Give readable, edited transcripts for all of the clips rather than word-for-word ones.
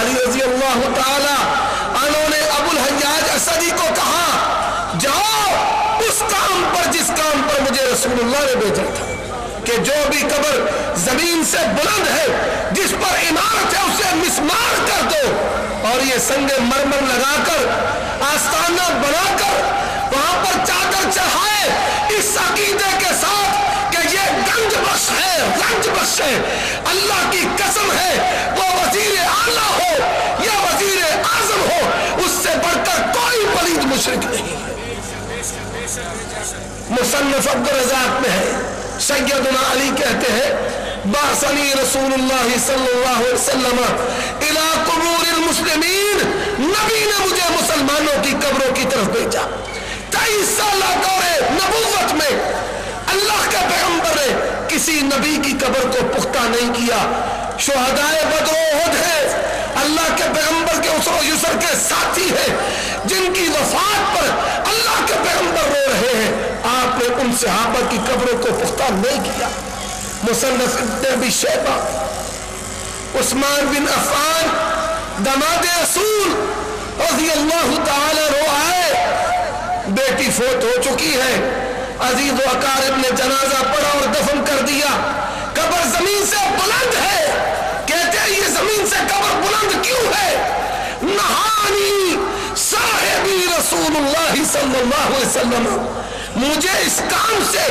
علی رضی اللہ تعالی عنہ نے ابو الحجاج اسدی کو کہا جاؤ اس کام پر جس کام پر مجھے رسول اللہ نے بھیجا تھا، کہ جو بھی قبر زمین سے بلند ہے جس پر عمارت ہے اسے مسمار کر دو اور یہ سنگ مرمر لگا کر آستانہ بنا کر وہاں پر چادر چڑھائے اس عقیدے کے ساتھ کہ یہ گنج بخش ہے، رنج بخش ہے، اللہ کی قسم ہے وہ وزیر اعلیٰ ہو یا وزیر اعظم ہو اس سے بڑھ کر کوئی پلید مشرک نہیں ہے۔ مصنف عبدالرزاق میں ہے سیدنا علی کہتے ہیں بعثنی رسول اللہ صلی اللہ علیہ وسلم الی قبور المسلمین، نبی نے مجھے مسلمانوں کی قبروں کی طرف بھیجا۔ 23 سالہ دور نبوت میں اللہ کے پیغمبر نے کسی نبی کی قبر کو پختہ نہیں کیا۔ شہدائے بدر و احد ہے، اللہ کے پیغمبر کے عسر و یسر کے ساتھی ہیں جن کی وفات پر اللہ کے پیغمبر رو رہے ہیں، آپ نے ان صحابہ کی قبروں کو پختہ نہیں کیا۔ مصنف ابن ابی شیبہ عثمان بن عفان داماد رسول رضی اللہ تعالی عنہ آئے، بیٹی فوت ہو چکی ہے، عزیز و اقارب نے جنازہ پڑھا اور دفن کر دیا، قبر زمین سے بلند ہے، کہتے ہیں یہ زمین سے قبر بلند کیوں ہے؟ نہانی صاحبی رسول اللہ صلی اللہ علیہ وسلم، مجھے اس کام سے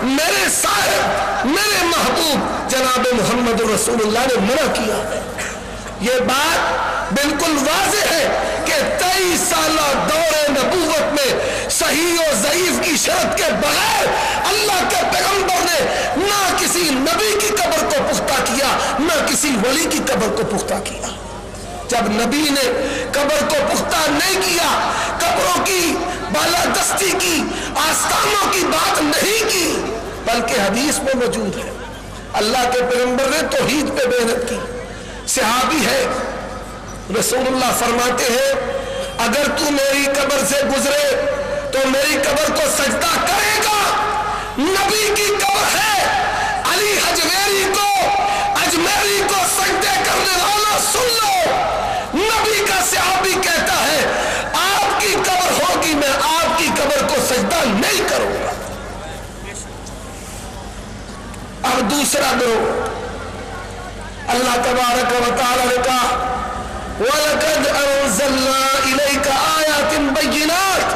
میرے صاحب میرے محبوب جناب محمد رسول اللہ نے منع کیا ہے۔ یہ بات بالکل واضح ہے کہ 23 سالہ دور نبوت میں صحیح و ضعیف کی شرط کے بغیر اللہ کے پیغمبر نے نہ کسی نبی کی قبر کو پختہ کیا نہ کسی ولی کی قبر کو پختہ کیا۔ جب نبی نے قبر کو پختہ نہیں کیا، قبروں کی بالادستی کی، آستانوں کی بات نہیں کی، بلکہ حدیث میں موجود ہے اللہ کے پیغمبر نے توحید پہ محنت کی۔ صحابی ہے، رسول اللہ فرماتے ہیں اگر تو میری قبر سے گزرے تو میری قبر کو سجدہ کرے گا۔ نبی کی قبر ہے، علی حجویری کو اجمیری کو سجدے کرنے والا سن لو، نبی کا صحابی کہتا ہے آپ کی قبر ہوگی میں آپ کی قبر کو سجدہ نہیں کروں گا۔ اب دوسرا گروہ اللہ تبارک و تعالی نے کہا وَلَقَدْ أَنزَلْنَا إِلَيْكَ آيَاتٍ بَيِّنَاتٍ،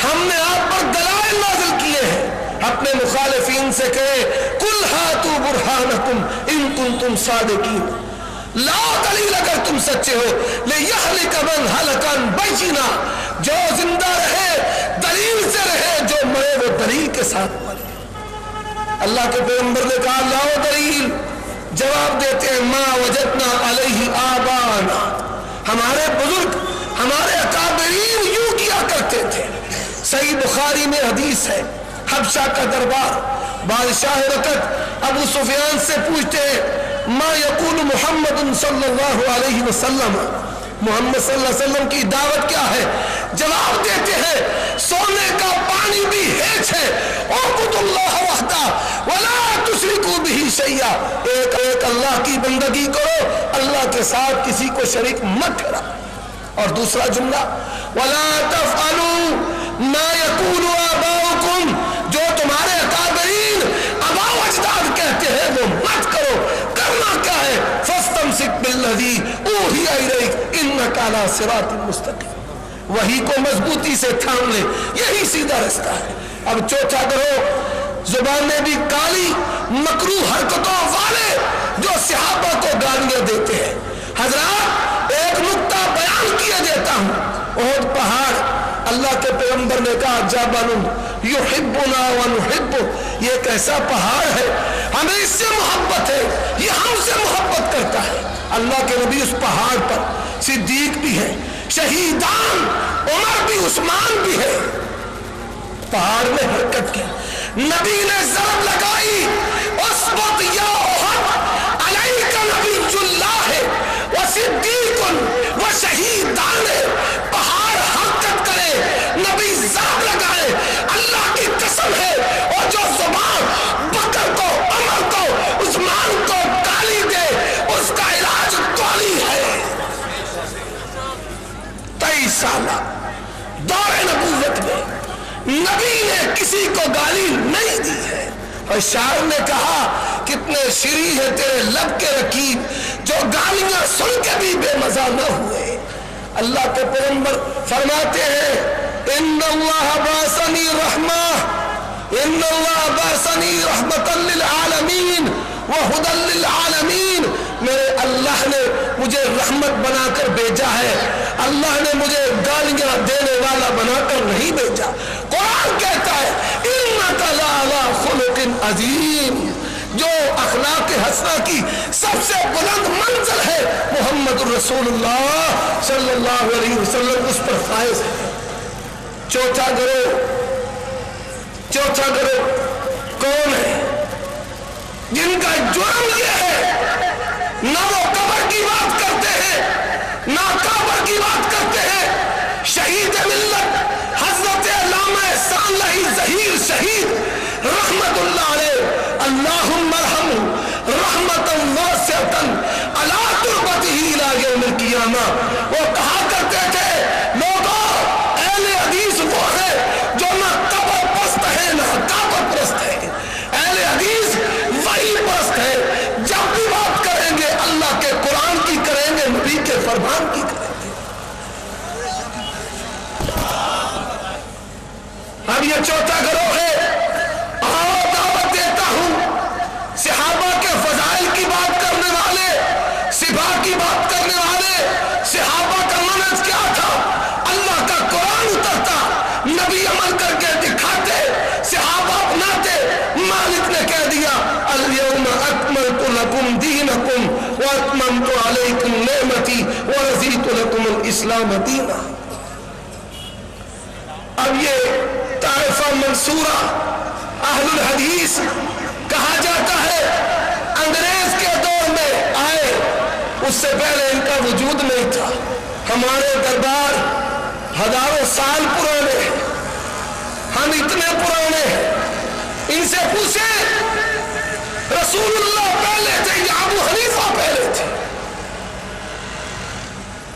ہم نے آپ پر دلائل نازل کیے ہیں۔ اپنے مخالفین سے کہے قُلْ هَاتُوا بُرْهَانَكُمْ إِن كُنتُمْ صَادِقِينَ، لاؤ دلیل اگر تم سچے ہو، لِيَهْلِكَ مَنْ هَلَكَ عَنْ بَيِّنَةٍ، جو زندہ رہے دلیل سے رہے، جو مرے وہ دلیل کے ساتھ مرے۔ اللہ کے پیغمبر نے کہا لاؤ دلیل، جواب دیتے ہیں ما وجدنا علیہ آبانا، ہمارے بزرگ ہمارے اکابرین یوں کیا کرتے تھے۔ صحیح بخاری میں حدیث ہے، حبشہ کا دربار بادشاہ رکت ابو سفیان سے پوچھتے ہیں ما یقول محمد صلی اللہ علیہ وسلم، محمد صلی اللہ علیہ وسلم کی دعوت کیا ہے؟ جواب دیتے ہیں سونے کا پانی بھی ہیچ ہے، اعبدوا اللہ وحدہ ولا تشرکوا بہ شیئا، ایک اللہ کی بندگی کرو، اللہ کے ساتھ کسی کو شریک مت کرو۔ اور دوسرا جملہ ولا تفعلوا ما یقول آباؤکم، جو تمہارے اکابرین آباء و اجداد کہتے ہیں وہ مت کرو۔ کرنا کیا ہے؟ فاستمسک بالذی اوحی الیک انک علی صراط مستقیم، وحی کو مضبوطی سے تھام لے، یہی سیدھا رستہ ہے۔ اب چوتھا گروہ زبانیں بھی کالی مکروہ حرکتوں والے جو صحابہ کو گالیاں دیتے ہیں۔ حضرات ایک نقطہ بیان کیا دیتا ہوں، احد پہاڑ اللہ کے پیغمبر نے کہا جبل یحبنا ونحبہ، یہ ایک ایسا پہاڑ ہے ہمیں اس سے محبت ہے، یہ ہم سے محبت کرتا ہے۔ اللہ کے نبی اس پہاڑ پر صدیق بھی ہے، شہیدان عمر بھی عثمان بھی ہے، پہاڑ میں حرکت کی، نبی نے ضرب لگائی اثبت یا احد علیک نبی اللہ و صدیق و شہیدان، پہاڑ حرکت کرے، نبی ضرب لگائے، اللہ کی قسم ہے، اور جو زبان بکر کو عمر کو عثمان کو گالی دے اس کا علاج گولی ہے۔ نبی نے کسی کو گالی نہیں دی ہے۔ اور شاعر نے کہا کتنے شیریں ہے تیرے لب کے رکیب جو گالیاں سن کے بھی بے مزہ نہ ہوئے۔ اللہ کے پیغمبر فرماتے ہیں ان اللہ بعثنی رحمہ، ان اللہ بعثنی رحمۃ للعالمین وہدی للعالمین، میرے اللہ نے مجھے رحمت بنا کر بھیجا ہے، اللہ نے مجھے گالیاں دینے والا بنا کر نہیں بھیجا۔ قرآن کہتا ہے انک لعلی خلق عظیم، جو اخلاق حسنہ کی سب سے بلند منزل ہے محمد الرسول اللہ صلی اللہ علیہ وسلم اس پر فائز ہے۔ چوتھا گروہ کون ہے؟ جن کا جرم یہ ہے نہ وہ قبر کی بات کرتے ہیں نہ قبر کی بات کرتے ہیں۔ شہید ملت حضرت علامہ صالح ظہیر شہید رحمت اللہ علیہ، اللہم ارحم رحمتا واسعۃ علی تربتہ الی یوم القیامہ، وہ کہا کرتے تھے لوگوں اہل حدیث وہ ہے جو نہ قبر پرست ہے نہ قبر پرست ہے، اہل حدیث وہی پرست ہے جب بھی بات کریں گے اللہ کے قرآن کی کریں گے، نبی کے فرمان کی کریں گے۔ اب یہ چوتھا گروہ ہے، اور دعوت دیتا ہوں صحابہ کے فضائل کی بات کرنے والے، صفا کی بات کرنے والے، صحابہ کا منہج کیا تھا، اللہ کا قرآن اترتا، نبی عمل کر کے دکھاتے، صحابہ اپناتے، مالک نے کہہ دیا الیوم اکملت لکم دینکم واتممت علیکم نعمتی ورضیت لکم الاسلام دینا۔ اب یہ طائفہ منصورہ اہل الحدیث کہا جاتا ہے، انگریز کے دور میں آئے، اس سے پہلے ان کا وجود نہیں تھا۔ ہمارے دربار ہزاروں سال پرانے ہیں، ہم اتنے پرانے ہیں، ان سے پوچھیں رسول اللہ پہلے تھے یا ابو حنیفہ پہلے تھے؟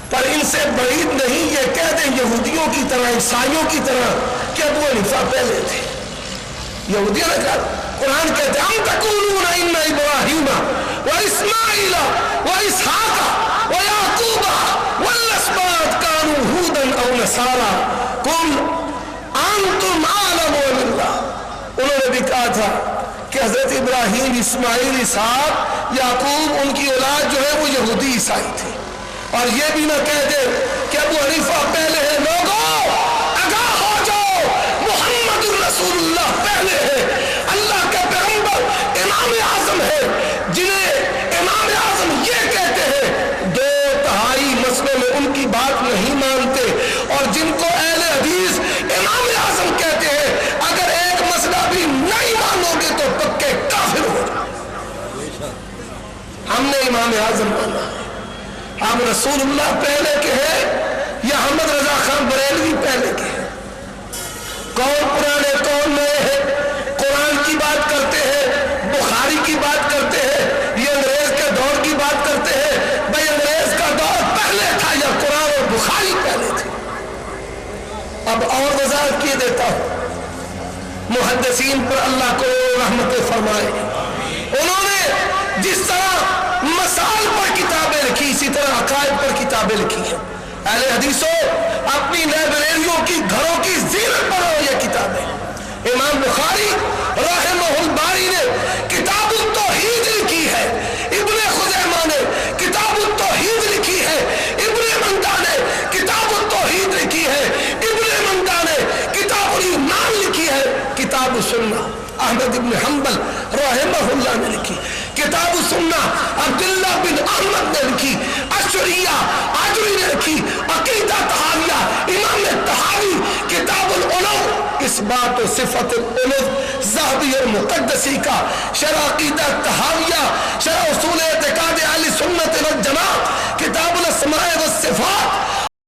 پر ان سے بعید نہیں یہ کہہ دیں یہودیوں کی طرح عیسائیوں کی طرح کہ ابو حنیفہ پہلے تھے۔ یہودیوں نے کہا، قرآن کہتے ہیں ام تقولون ان ابراہیم واسماعیل واسحاق ویعقوب والاسباط کانوا ھودا او نصارا قل انتم اعلم باللہ۔ انہوں نے بھی کہا تھا کہ حضرت ابراہیم، اسماعیل، اسحاق، یعقوب ان کی اولاد جو ہے وہ یہودی عیسائی تھے، اور یہ بھی نہ کہہ دے کہ ابو حنیفہ پہلے ہے۔ لوگوں آگاہ ہو جاؤ، محمد الرسول اللہ پہلے ہے، اللہ کے پیغمبر امام اعظم ہے، جنہیں امام اعظم یہ کہتے ہیں 2/3 مسئلے میں ان کی بات نہیں مانتے، اور جن کو اہل حدیث امام اعظم کہتے ہیں اگر ایک مسئلہ بھی نہیں مانو گے تو پکے کافر ہو جاؤ۔ ہم نے امام اعظم مانا ہے، ہم رسول اللہ پہلے کے ہیں یا احمد رضا خان بریلوی پہلے کے ہیں؟ کون پرانے کون نئے ہیں؟ قرآن کی بات کرتے ہیں، بخاری کی بات کرتے ہیں، یہ انگریز کے دور کی بات کرتے ہیں۔ بھائی انگریز کا دور پہلے تھا یا قرآن اور بخاری پہلے تھے؟ اب اور وضاحت کیے دیتا ہوں، محدثین پر اللہ کو رحمت فرمائے، انہوں نے جس طرح مسائل پر کتابیں لکھی اسی طرح عقائد پر کتابیں لکھی ہیں۔ اہل حدیثوں اپنی لائبریریوں کی گھروں کی زینت بناؤ یہ کتابیں۔ امام بخاری رحمہ الباری نے کتاب التوحید لکھی ہے، ابن خزیمہ نے کتاب التوحید لکھی ہے، ابن مندہ نے کتاب التوحید لکھی ہے، ابن مندہ نے کتاب الایمان لکھی ہے، کتاب السنہ احمد ابن حنبل رحمہ اللہ نے لکھی، کتاب السنہ عبداللہ بن احمد نے لکھی، اشعریہ آجری نے لکھی، عقیدہ طحاویہ امام طحاوی، کتاب العلو اثبات و صفت العلو ذہبی اور مقدسی کا، شرح عقیدہ طحاویہ، شرح اصول اعتقاد اہل سنت والجماعت، کتاب الاسماء والصفات